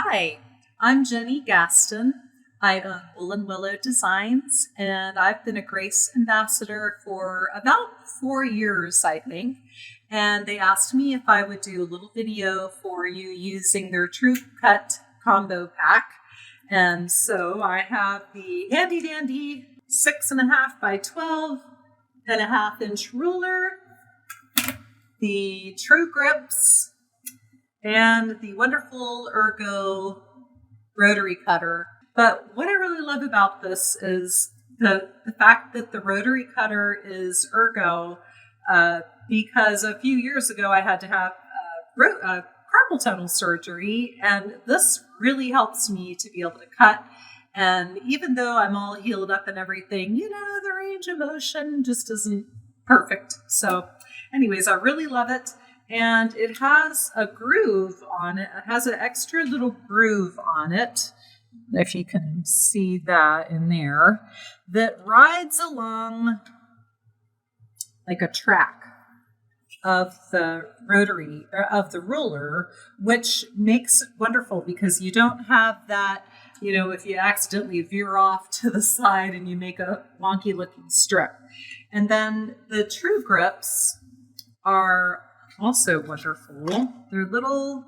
Hi, I'm Jenny Gaston. I own Wool and Willow Designs, and I've been a Grace Ambassador for about 4 years, I think. And they asked me if I would do a little video for you using their TrueCut combo pack. And so I have the handy dandy 6.5 by 12.5 inch ruler, the True Grips, and the wonderful Ergo rotary cutter. But what I really love about this is the fact that the rotary cutter is Ergo, because a few years ago I had to have carpal tunnel surgery, and this really helps me to be able to cut. And even though I'm all healed up and everything, the range of motion just isn't perfect. So anyways, I really love it. And it has a groove on it. It has an extra little groove on it, if you can see that in there, that rides along like a track of the ruler, which makes it wonderful because you don't have that, if you accidentally veer off to the side and you make a wonky looking strip. And then the True Grips are also wonderful. They're little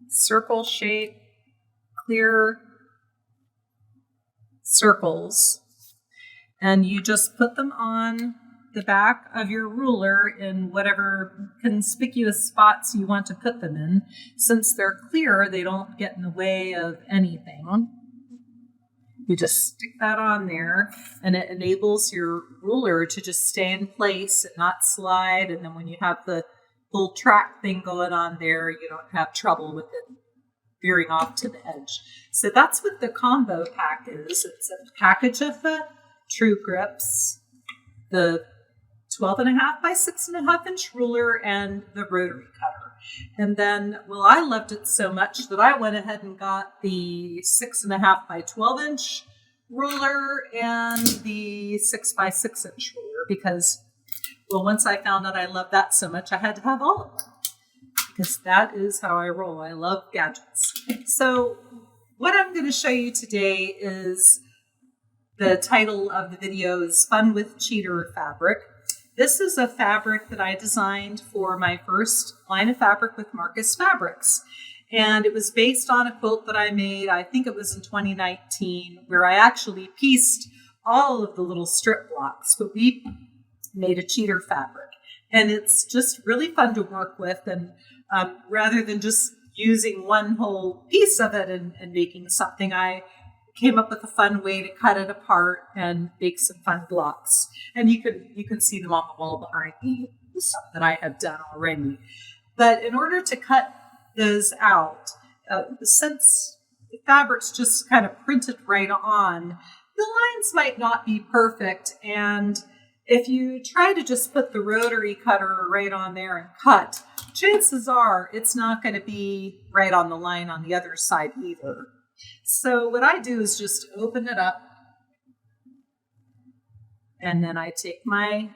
circle shaped, clear circles, and you just put them on the back of your ruler in whatever conspicuous spots you want to put them in. Since they're clear, they don't get in the way of anything. You just stick that on there, and it enables your ruler to just stay in place and not slide. And then when you have the little track thing going on there, you don't have trouble with it veering off to the edge. So that's what the combo pack is. It's a package of the True Grips, the 12.5 by 6.5 inch ruler, and the rotary cutter. And then, I loved it so much that I went ahead and got the 6.5 by 12 inch ruler and the 6 by 6 inch ruler because, once I found out I loved that so much, I had to have all of them because that is how I roll. I love gadgets. So what I'm going to show you today is the title of the video is Fun with Cheater Fabric. This is a fabric that I designed for my first line of fabric with Marcus Fabrics. And it was based on a quilt that I made, I think it was in 2019, where I actually pieced all of the little strip blocks, but we made a cheater fabric. And it's just really fun to work with. And rather than just using one whole piece of it and making something, I came up with a fun way to cut it apart and make some fun blocks. And you can see them on the wall behind me, stuff that I have done already. But in order to cut those out, since the fabric's just kind of printed right on, the lines might not be perfect. And if you try to just put the rotary cutter right on there and cut, chances are it's not going to be right on the line on the other side either. So what I do is just open it up, and then I take my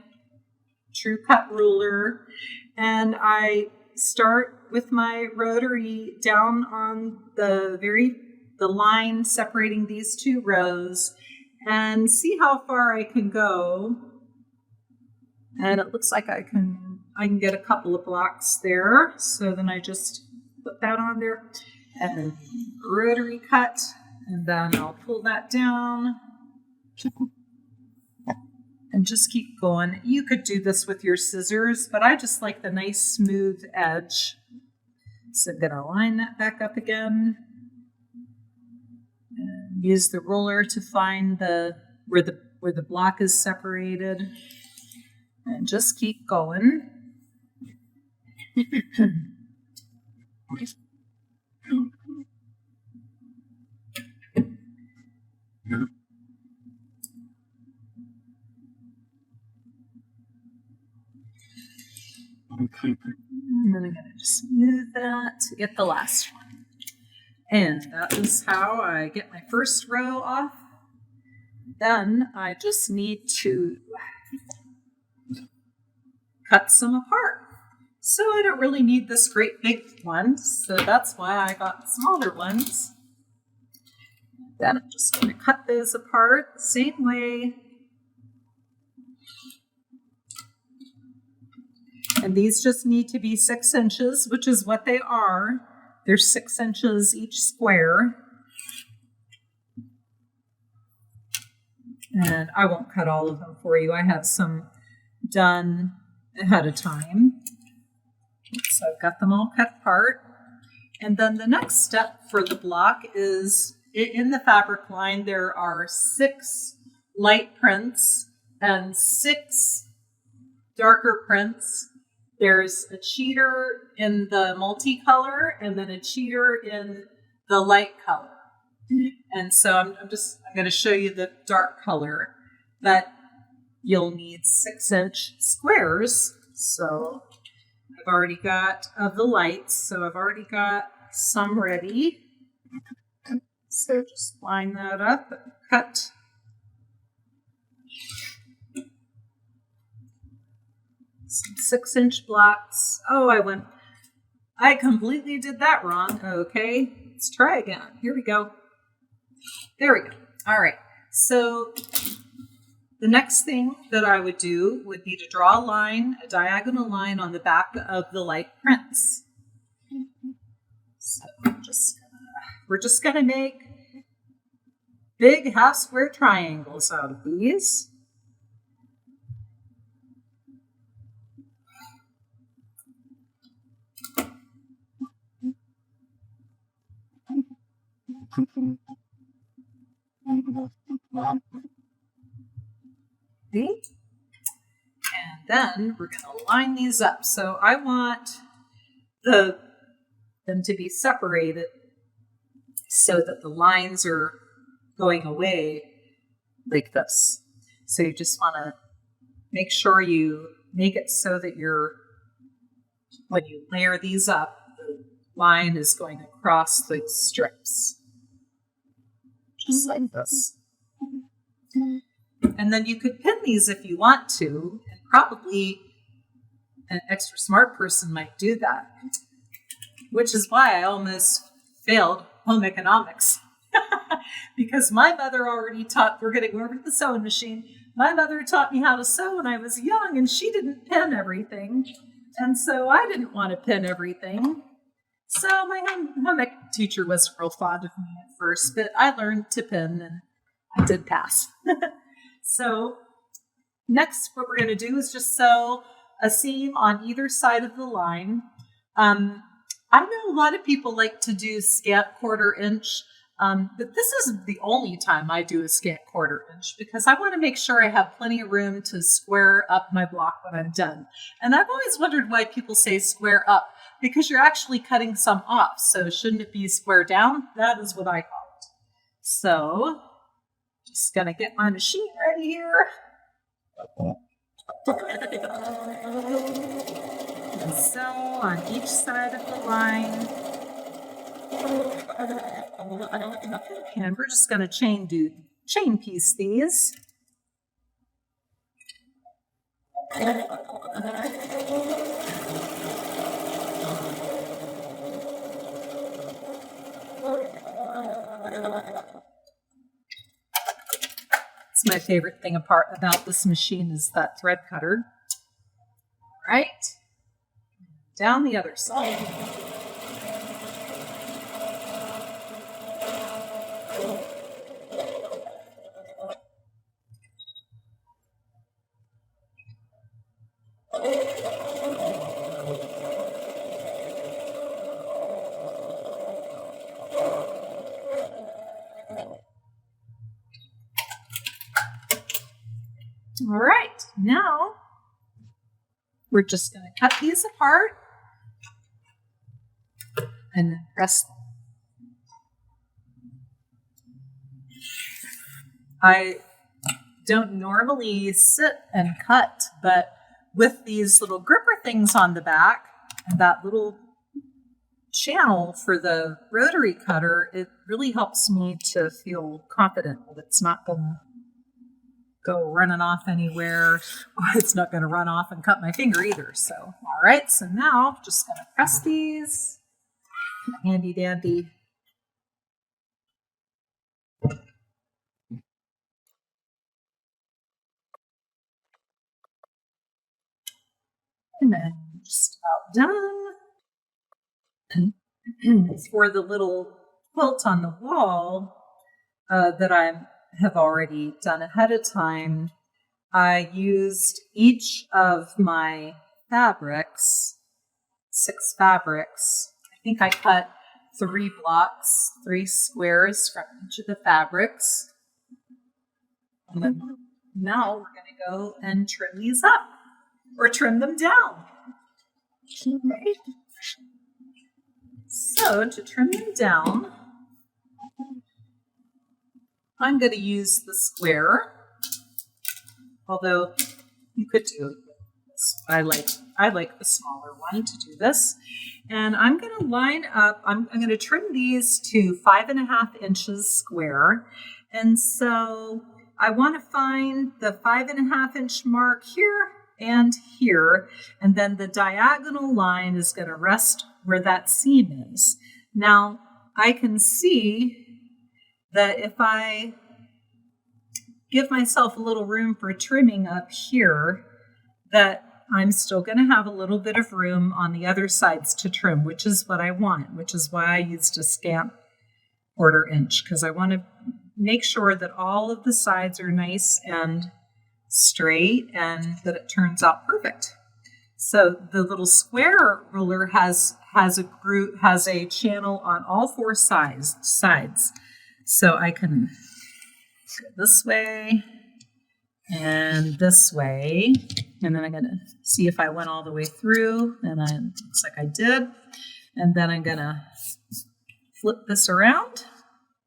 TrueCut ruler and I start with my rotary down on the line separating these two rows and see how far I can go. And it looks like I can get a couple of blocks there. So then I just put that on there and then rotary cut, and then I'll pull that down and just keep going. You could do this with your scissors, but I just like the nice smooth edge. So I'm gonna line that back up again and use the ruler to find where the block is separated, and just keep going. And then I'm going to just smooth that to get the last one. And that is how I get my first row off. Then I just need to cut some apart. So I don't really need this great big one, so that's why I got smaller ones. Then I'm just going to cut those apart the same way. And these just need to be 6 inches, which is what they are. They're 6 inches each square. And I won't cut all of them for you. I have some done ahead of time. So I've got them all cut apart. And then the next step for the block is in the fabric line, there are 6 light prints and 6 darker prints. There's a cheater in the multicolor and then a cheater in the light color. And so I'm going to show you the dark color, but you'll need 6-inch squares. So I've already got of the lights, so I've already got some ready. So just line that up and cut. Some 6-inch blocks. Oh, I completely did that wrong. Okay, let's try again. Here we go. There we go. All right. So the next thing that I would do would be to draw a diagonal line on the back of the light prints. So we're just gonna make big half square triangles out of these. See? And then we're going to line these up. So I want them to be separated so that the lines are going away like this. So you just want to make sure you make it so that when you layer these up, the line is going across the strips. Just like this. And then you could pin these if you want to, and probably an extra smart person might do that, which is why I almost failed home economics. Because my mother already taught, we're going to go over to the sewing machine. My mother taught me how to sew when I was young, and she didn't pin everything. And so I didn't want to pin everything. So my home ec teacher wasn't real fond of me at first, but I learned to pin and I did pass. So next, what we're going to do is just sew a seam on either side of the line. I know a lot of people like to do scant 1/4 inch, but this isn't the only time I do a scant 1/4 inch because I want to make sure I have plenty of room to square up my block when I'm done. And I've always wondered why people say square up, because you're actually cutting some off. So shouldn't it be square down? That is what I call it. So just gonna get my machine ready here. And sew on each side of the line. And we're just gonna chain piece these. It's my favorite thing about this machine is that thread cutter. All right, down the other side. All right, now we're just going to cut these apart and then press them. I don't normally sit and cut, but with these little gripper things on the back and that little channel for the rotary cutter, it really helps me to feel confident that it's not going to go running off anywhere. It's not going to run off and cut my finger either. So, all right. So now I'm just going to press these. Handy dandy. And then just about done. And for the little quilt on the wall that I have already done ahead of time, I used each of my fabrics, 6 fabrics. I think I cut 3 blocks, 3 squares from each of the fabrics. And then now we're going to go and trim these up or trim them down. Okay. So to trim them down, I'm going to use the square, although you could do this. I like the smaller one to do this. And I'm going to line up, I'm going to trim these to 5.5 inches square. And so I want to find the 5.5 inch mark here and here. And then the diagonal line is going to rest where that seam is. Now I can see that if I give myself a little room for trimming up here, that I'm still going to have a little bit of room on the other sides to trim, which is what I want, which is why I used a scant 1/4 inch, because I want to make sure that all of the sides are nice and straight and that it turns out perfect. So the little square ruler has a channel on all 4 sides. So I can go this way and this way. And then I'm going to see if I went all the way through. And it looks like I did. And then I'm going to flip this around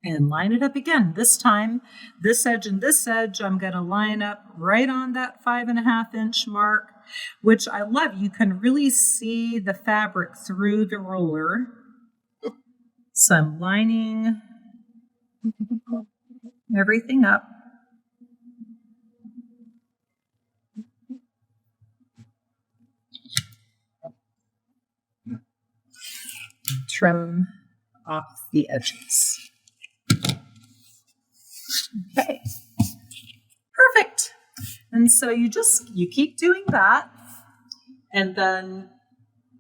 and line it up again. This time, this edge and this edge, I'm going to line up right on that 5.5 inch mark, which I love. You can really see the fabric through the ruler. So I'm lining everything up. Trim off the edges. Okay, perfect. And so you keep doing that, and then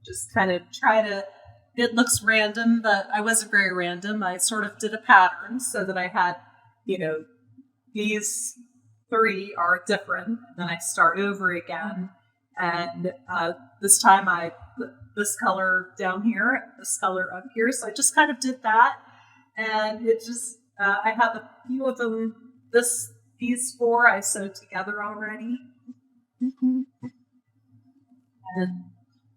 just kind of try to, it looks random, but I wasn't very random. I sort of did a pattern so that I had, these 3 are different. And then I start over again. And this time I put this color down here, this color up here. So I just kind of did that. And it just, I have a few of them, these 4 I sewed together already. And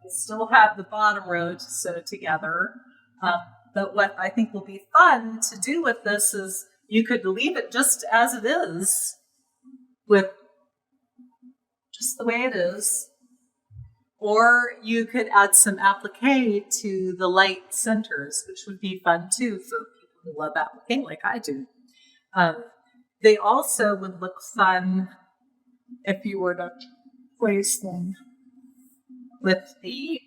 I still have the bottom row to sew together. But what I think will be fun to do with this is you could leave it just as it is, with just the way it is. Or you could add some applique to the light centers, which would be fun too for people who love applique like I do. They also would look fun if you were to place them with the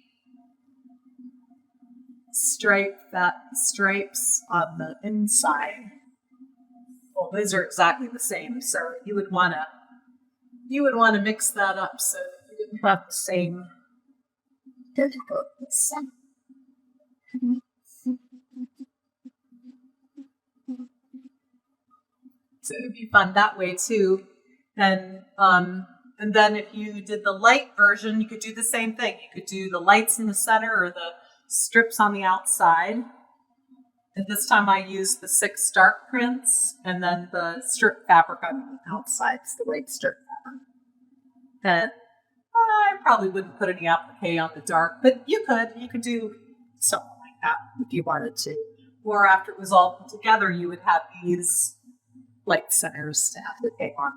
stripes on the inside. Well, those are exactly the same, so you would want to mix that up so that you didn't have the same. So it would be fun that way too. And then if you did the light version, you could do the same thing. You could do the lights in the center or the strips on the outside. And this time I used the 6 dark prints and then the strip fabric on the outside, the white strip fabric. And I probably wouldn't put any applique on the dark, but you could do something like that if you wanted to. Or after it was all put together, you would have these light centers to applique on.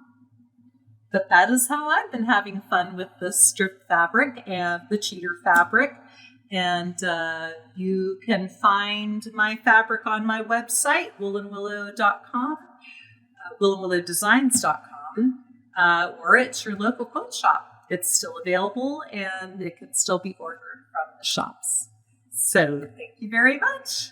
But that is how I've been having fun with the strip fabric and the cheater fabric. And you can find my fabric on my website, woolenwillow.com, woolenwillowdesigns.com. or at your local quilt shop. It's still available and it can still be ordered from the shops. So thank you very much.